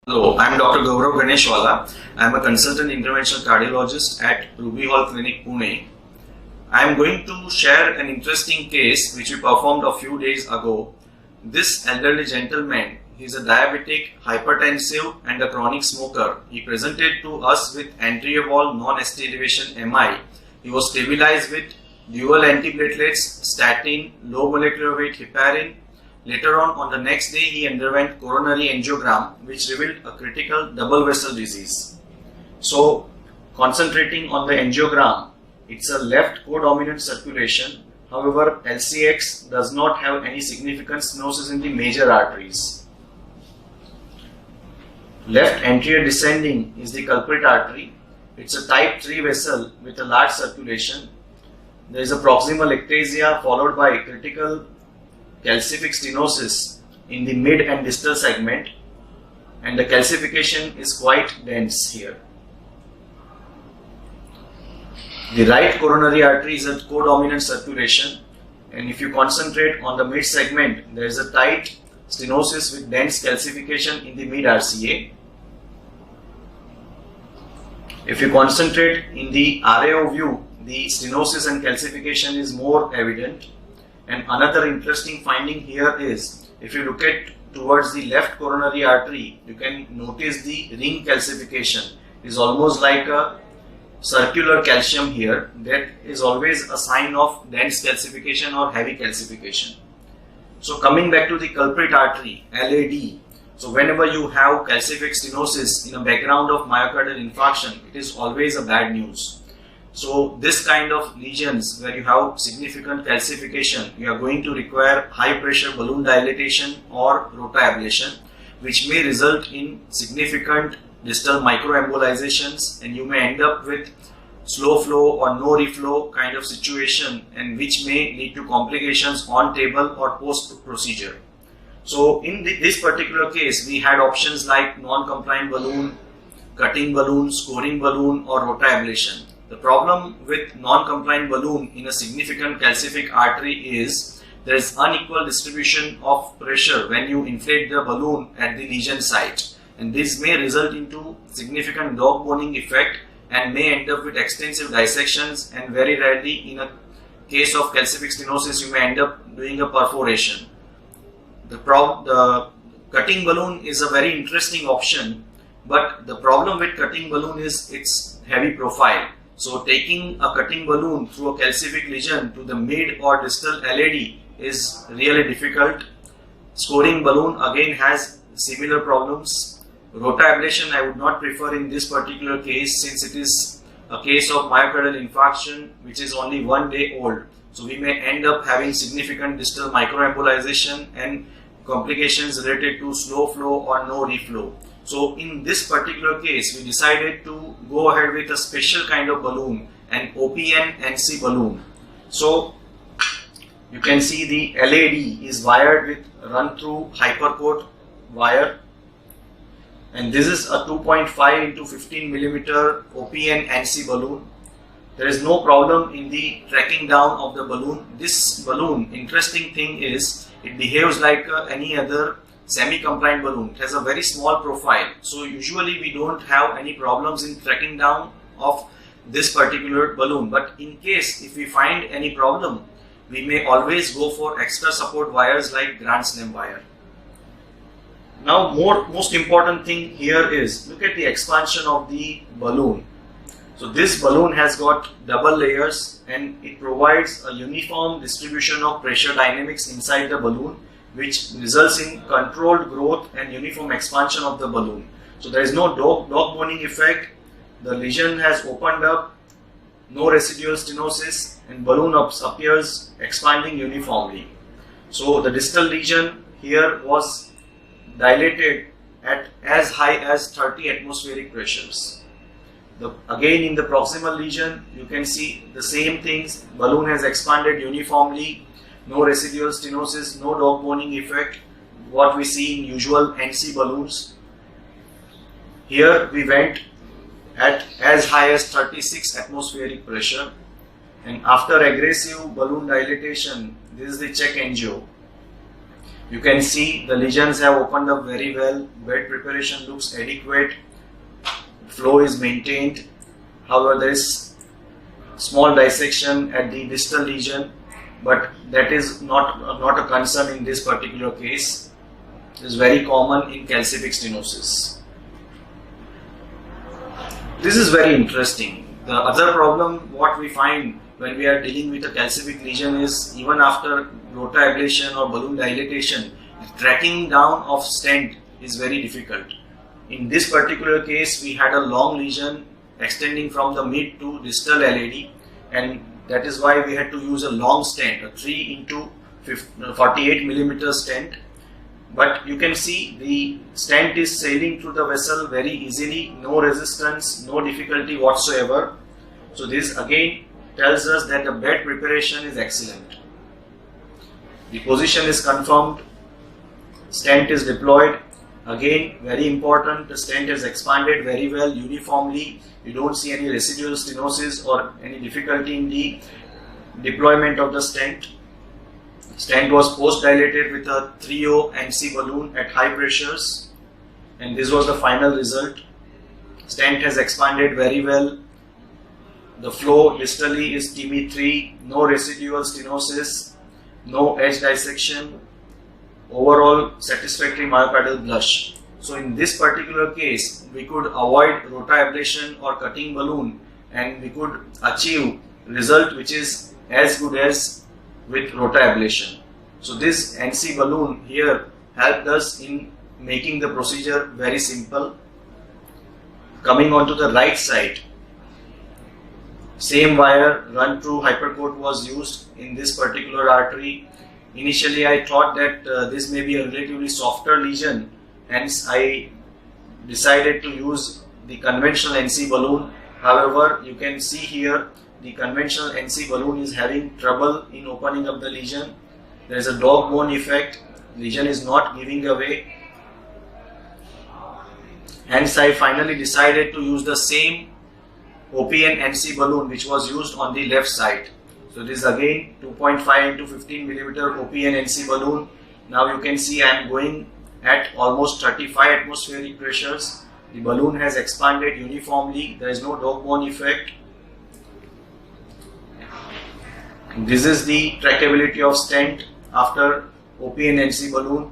Hello, I am Dr. Gaurav Ganeshwala. I am a consultant interventional cardiologist at Ruby Hall Clinic, Pune. I am going to share an interesting case which we performed a few days ago. This elderly gentleman, he is a diabetic, hypertensive and a chronic smoker. He presented to us with anterior wall non-ST elevation MI. He was stabilized with dual antiplatelets, statin, low molecular weight heparin. Later on the next day, he underwent coronary angiogram, which revealed a critical double vessel disease. So, concentrating on the angiogram, it's a left codominant circulation. However, LCX does not have any significant stenosis in the major arteries. Left anterior descending is the culprit artery. It's a type 3 vessel with a large circulation. There is a proximal ectasia followed by critical calcific stenosis in the mid and distal segment, and the calcification is quite dense here. The right coronary artery is a codominant circulation, and if you concentrate on the mid segment, there is a tight stenosis with dense calcification in the mid RCA. If you concentrate in the RAO view, the stenosis and calcification is more evident. And another interesting finding here is, if you look at towards the left coronary artery, you can notice the ring calcification is almost like a circular calcium here. That is always a sign of dense calcification or heavy calcification. So coming back to the culprit artery, LAD. So whenever you have calcific stenosis in a background of myocardial infarction, it is always a bad news. So this kind of lesions where you have significant calcification, you are going to require high pressure balloon dilatation or rotablation, which may result in significant distal microembolizations, and you may end up with slow flow or no reflow kind of situation, and which may lead to complications on table or post procedure. So in this particular case, we had options like non-compliant balloon, cutting balloon, scoring balloon or rotablation. The problem with non-compliant balloon in a significant calcific artery is there is unequal distribution of pressure when you inflate the balloon at the lesion site, and this may result into significant dog boning effect and may end up with extensive dissections, and very rarely in a case of calcific stenosis you may end up doing a perforation. The cutting balloon is a very interesting option, but the problem with cutting balloon is its heavy profile. So taking a cutting balloon through a calcific lesion to the mid or distal LAD is really difficult. Scoring balloon again has similar problems. Rotablation I would not prefer in this particular case, since it is a case of myocardial infarction which is only 1 day old. So we may end up having significant distal microembolization and complications related to slow flow or no reflow. So in this particular case, we decided to go ahead with a special kind of balloon, an OPN-NC balloon. So you can see the LAD is wired with run-through hypercoat wire, and this is a 2.5 into 15 millimeter OPN-NC balloon. There is no problem in the tracking down of the balloon. This balloon, interesting thing is, it behaves like any other semi-compliant balloon. It has a very small profile, so usually we don't have any problems in tracking down of this particular balloon. But in case if we find any problem, we may always go for extra support wires like Grand Slam wire. Now most important thing here is, look at the expansion of the balloon. So this balloon has got double layers, and it provides a uniform distribution of pressure dynamics inside the balloon, which results in controlled growth and uniform expansion of the balloon. So there is no dog boning effect. The lesion has opened up, no residual stenosis, and balloon appears expanding uniformly. So the distal lesion here was dilated at as high as 30 atmospheric pressures. Again in the proximal lesion, you can see the same things. Balloon has expanded uniformly, no residual stenosis, no dog boning effect, what we see in usual NC balloons. Here we went at as high as 36 atmospheric pressure, and after aggressive balloon dilatation, this is the check angio. You can see the lesions have opened up very well, bed preparation looks adequate, flow is maintained. However, there is small dissection at the distal lesion, but that is not a concern in this particular case. It is very common in calcific stenosis. This is very interesting. The other problem what we find when we are dealing with a calcific lesion is, even after rotablation or balloon dilatation, tracking down of stent is very difficult. In this particular case, we had a long lesion extending from the mid to distal LAD, and that is why we had to use a long stent, a 3 into 48 millimeter stent. But you can see the stent is sailing through the vessel very easily, no resistance, no difficulty whatsoever. So this again tells us that the bed preparation is excellent. The position is confirmed, stent is deployed. Again, very important, the stent is expanded very well uniformly. You don't see any residual stenosis or any difficulty in the deployment of the stent. Stent was post-dilated with a 3O NC balloon at high pressures, and this was the final result. Stent has expanded very well. The flow distally is TB3, no residual stenosis, no edge dissection, overall satisfactory myocardial blush. So in this particular case, we could avoid rotablation or cutting balloon, and we could achieve result which is as good as with rotablation. So this NC balloon here helped us in making the procedure very simple. Coming on to the right side, same wire run through hypercoat was used in this particular artery. Initially I thought that this may be a relatively softer lesion, hence I decided to use the conventional NC balloon. However, you can see here the conventional NC balloon is having trouble in opening up the lesion. There is a dog bone effect, lesion is not giving away. Hence I finally decided to use the same OPN NC balloon which was used on the left side. So this is again 2.5 into 15 millimeter OPN NC balloon. Now you can see I am going at almost 35 atmospheric pressures. The balloon has expanded uniformly, there is no dog bone effect. This is the trackability of stent after OPN NC balloon.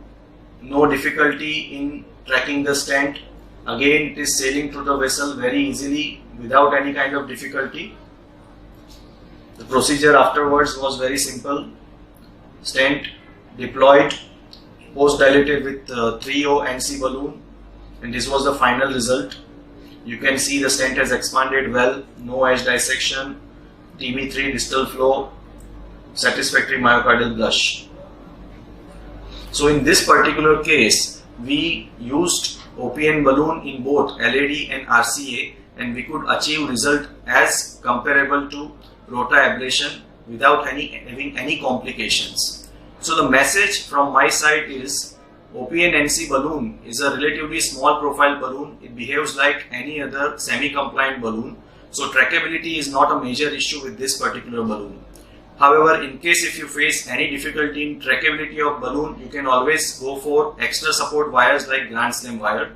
No difficulty in tracking the stent. Again, it is sailing through the vessel very easily without any kind of difficulty. The procedure afterwards was very simple. Stent deployed, post-dilated with 3O NC balloon, and this was the final result. You can see the stent has expanded well, no edge dissection, TB3 distal flow, satisfactory myocardial blush. So in this particular case, we used OPN balloon in both LAD and RCA, and we could achieve result as comparable to rotablation without having any complications. So the message from my side is, OPN NC balloon is a relatively small profile balloon. It behaves like any other semi-compliant balloon. So trackability is not a major issue with this particular balloon. However, in case if you face any difficulty in trackability of balloon, you can always go for extra support wires like Grand Slam wire.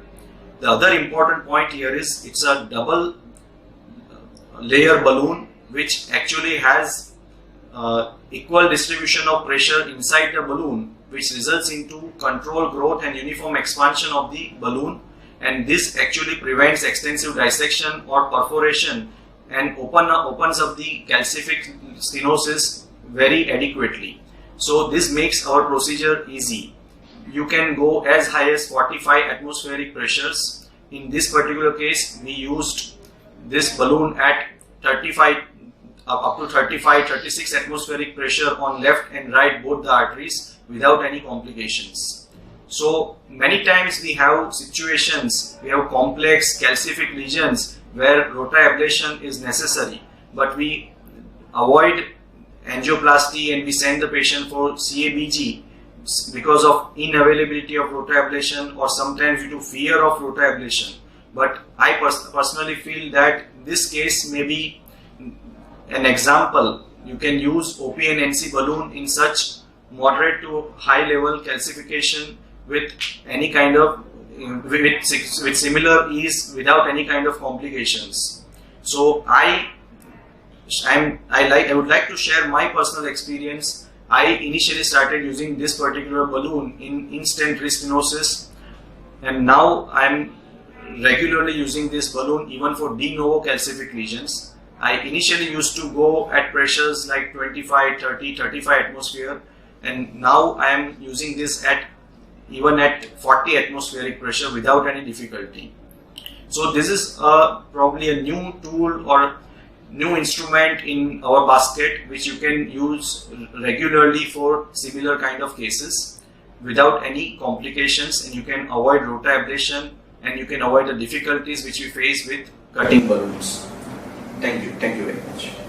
The other important point here is it's a double layer balloon which actually has equal distribution of pressure inside the balloon, which results into controlled growth and uniform expansion of the balloon, and this actually prevents extensive dissection or perforation and opens up the calcific stenosis very adequately. So this makes our procedure easy. You can go as high as 45 atmospheric pressures. In this particular case, we used this balloon at 35 up to 36 atmospheric pressure on left and right both the arteries without any complications. So many times we have situations, we have complex calcific lesions where rotablation is necessary, but we avoid angioplasty and we send the patient for CABG because of inavailability of rotablation or sometimes due to fear of rotablation. But I personally feel that this case may be an example. You can use OPN NC balloon in such moderate to high level calcification with any kind of with similar ease without any kind of complications. So I would like to share my personal experience. I initially started using this particular balloon in in-stent restenosis, and now I am regularly using this balloon even for de novo calcific lesions. I initially used to go at pressures like 25, 30, 35 atmosphere, and now I am using this at even at 40 atmospheric pressure without any difficulty. So this is probably a new tool or new instrument in our basket which you can use regularly for similar kind of cases without any complications, and you can avoid rotablation and you can avoid the difficulties which we face with cutting balloons. Thank you very much.